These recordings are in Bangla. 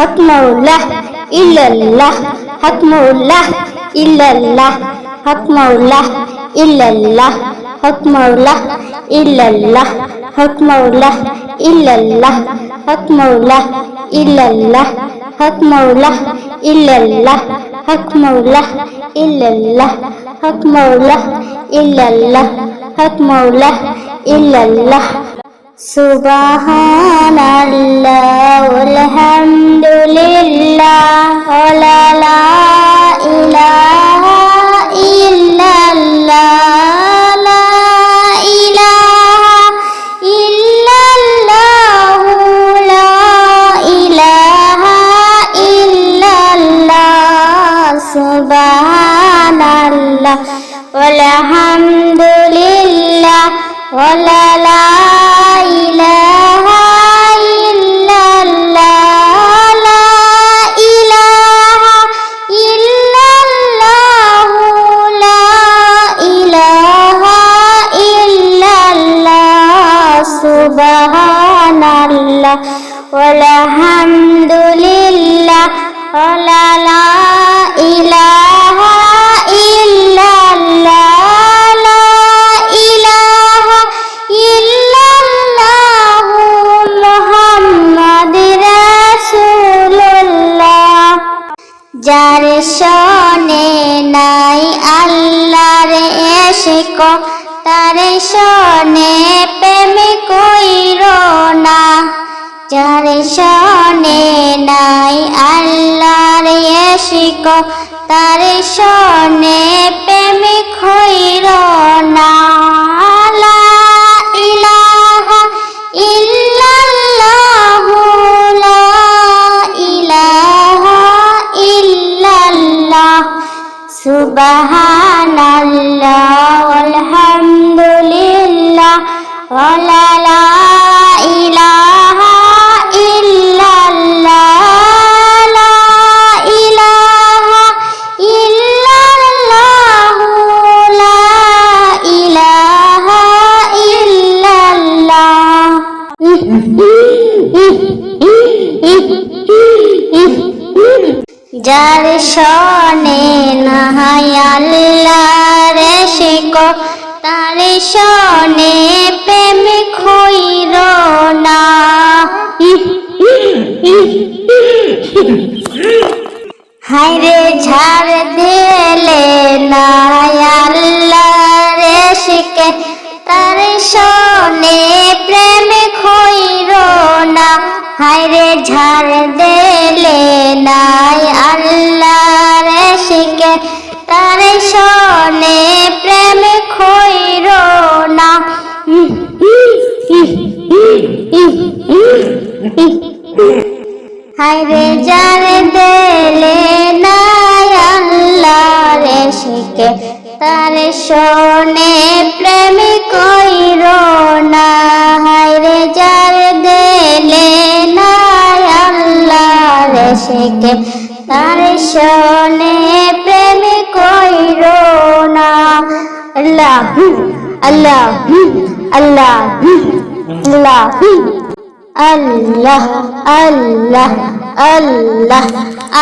হক মাওলা ইল্লাল্লাহ হক মাওলা ইল্লাল্লাহ হক মাওলা ইল্লাল্লাহ হক মাওলা ইল্লাল্লাহ হক মাওলা ইল্লাল্লাহ হক মাওলা ইল্লাল্লাহ হক মাওলা ইল্লাল্লাহ হক মাওলা ইল্লাল্লাহ হক মাওলা ইল্লাল্লাহ হক মাওলা ইল্লাল্লাহ সুবহানাল্লাহ আলহামদুলিল্লাহ ওয়া লা ইলাহা ইল্লাল্লাহ লা ইলাহা ইল্লাল্লাহ লা ইলাহা ইল্লাল্লাহ সুবহানাল্লাহ আলহামদুলিল্লাহ ওয়া লা ইলাহা ইল্লাল্লাহ লা ইলাহা ইল্লাল্লাহ লা ইলাহা ইল্লাল্লাহ সুবহানাল্লাহ আলহামদুলিল্লাহ ওয়া লা ইলাহা ইল্লাল্লাহ যার শনে নাই আল্লাহর এশক তার শনে প্রেম কইরো না যার শনে নাই আল্লাহর এশক তার শনে প্রেম কইরো না লা ইলাহা ইল্লাল্লাহ লা ইলাহা ইল্লাল্লাহ সুবহানাল্লাহ আলহামদুলিল্লাহ ওয়া লা ইলাহা ইল্লাল্লাহ লা ইলাহা ইল্লাল্লাহ লা ইলাহা ইল্লাল্লাহ যার শনে নাই আল্লাহর এশক তার শনে প্রেম কইরো না হায়রে ঝাড় দিলে নাই আল্লাহর এশক তার শনে প্রেম কইরো না হায়রে ঝাড় দিলে নাই আল্লাহর এশক তার শনে প্রেম কইরো না হায়রে ঝাড় দিলে নাই আল্লাহর এশক তার শনে প্রেম কইরো না হায়রে ঝাড় দিলে নাই আল্লাহর এশক তার শনে প্রেম কইরো না আল্লাহ আল্লাহ আল্লাহ আল্লাহ আল্লাহ আল্লাহ আল্লাহ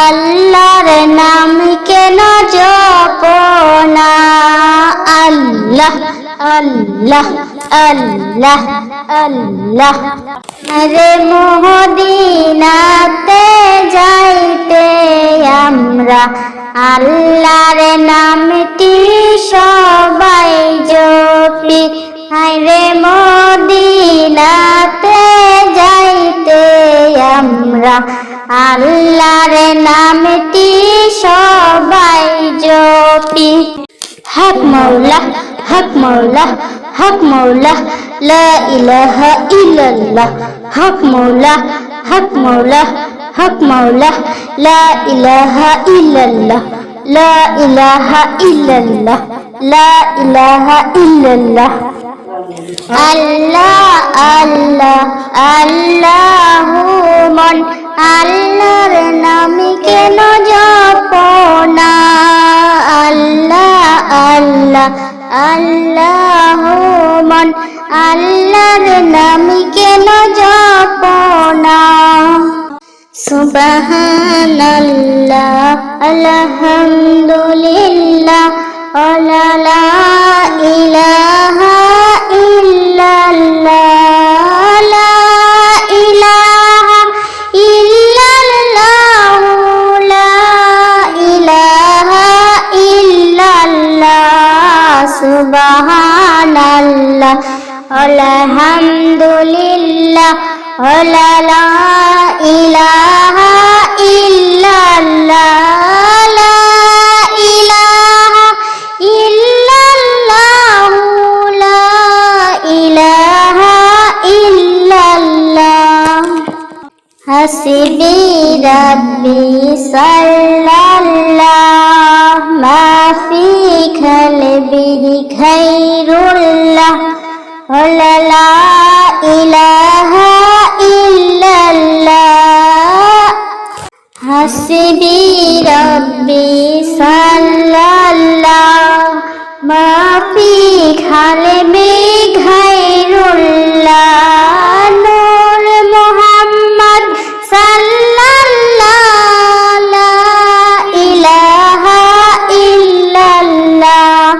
আল্লাহর নাম কেন জপো না আল্লাহ আল্লাহ আল্লাহ আল্লাহ রে মদিনাতে যাইতে আমরা আল্লাহর নামটি সবাই জপি রে মদিনাতে যাইতে আমরা আল্লাহর নামটি সবাই জপি হক মাওলা হক মাওলা হক মাওলা লা ইলাহা ইল্লাল্লাহ হক মাওলা হক মাওলা হক মাওলা লা ইলাহা ইল্লাল্লাহ লা ইলাহা ইল্লাল্লাহ লা ইলাহা ইল্লাল্লাহ আল্লাহ আল্লাহ আল্লাহু মন আল্লাহর নাম কেন জপো না আল্লাহ আল্লাহ আল্লাহু মন আল্লাহর নাম কেন জপো না সুবহানাল্লাহ আলহামদুলিল্লাহ ওয়া লা ইলাহা ইল্লাল্লাহ লা ইলাহা ইল্লাল্লাহ লা ইলাহা ইল্লাল্লাহ সুবহানাল্লাহ আলহামদুলিল্লাহ ওয়া লা ইলাহা ইল্লাল্লাহ লা ইলাহা ইল্লাল্লাহ লা ইলাহা ইল্লাল্লাহ হাসবি রাব্বি সাল্লাল্লাহ মা ফি কলবিহি খায়রুল্লাহ ওয়া লা ইলাহা ইল্লাল্লাহ হাসবি রাব্বি সাল্লাল্লাহ মা ফি কলবি খায়রুল্লাহ নূর মুহাম্মদ সাল্লাল্লাহ লা ইলাহা ইল্লাল্লাহ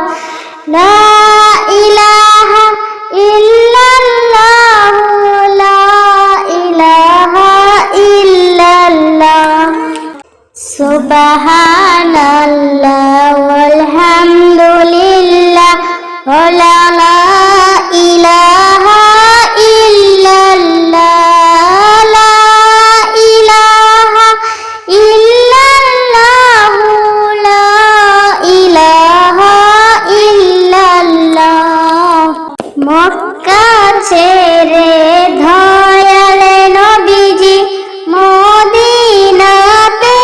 লা ইলাহা ইল্লাল্লাহ লা ইলাহা ইল্লাল্লাহ সুবহানাল্লাহ ওয়ালহামদুলিল্লাহ ওয়া লা ইলাহা ইল্লাল্লাহ লা ইলাহা ইল্লাল্লাহ লা ইলাহা ইল্লাল্লাহ মক্কা ছেড়ে দয়াল নবীজি মদিনাতে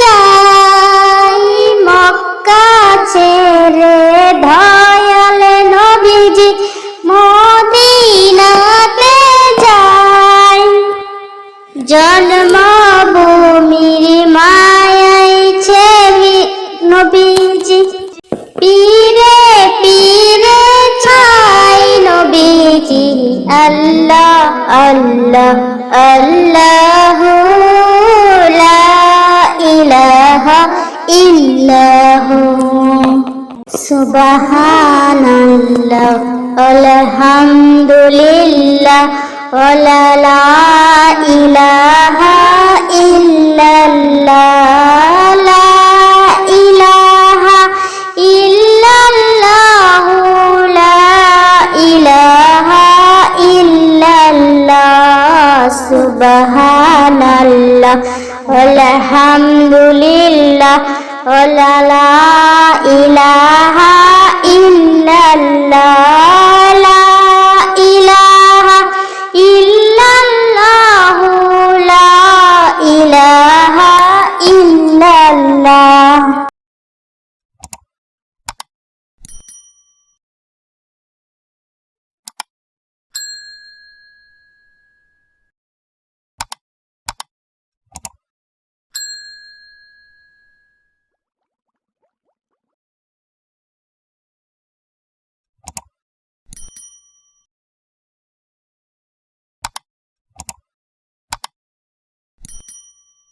যায় মক্কা ছেড়ে দয়াল নবীজি মদিনাতে যায় জন্মভূমির মায়ায় ছেড়ে নবীজি পীরে পীরে ছাই নবীজি আল্লাহ আল্লাহ আল্লাহ লা ইলাহা ইল্লাহ সুবহানাল্লাহ আলহামদুলিল্লাহ ওয়া লা ইলাহা ইল্লাল্লাহ লা ইলাহা ইল্লাল্লাহ লা ইলাহা ইল্লাল্লাহ সুবহানাল্লাহ আলহামদুলিল্লাহ ওয়া লা ইলাহা ইল্লাল্লাহ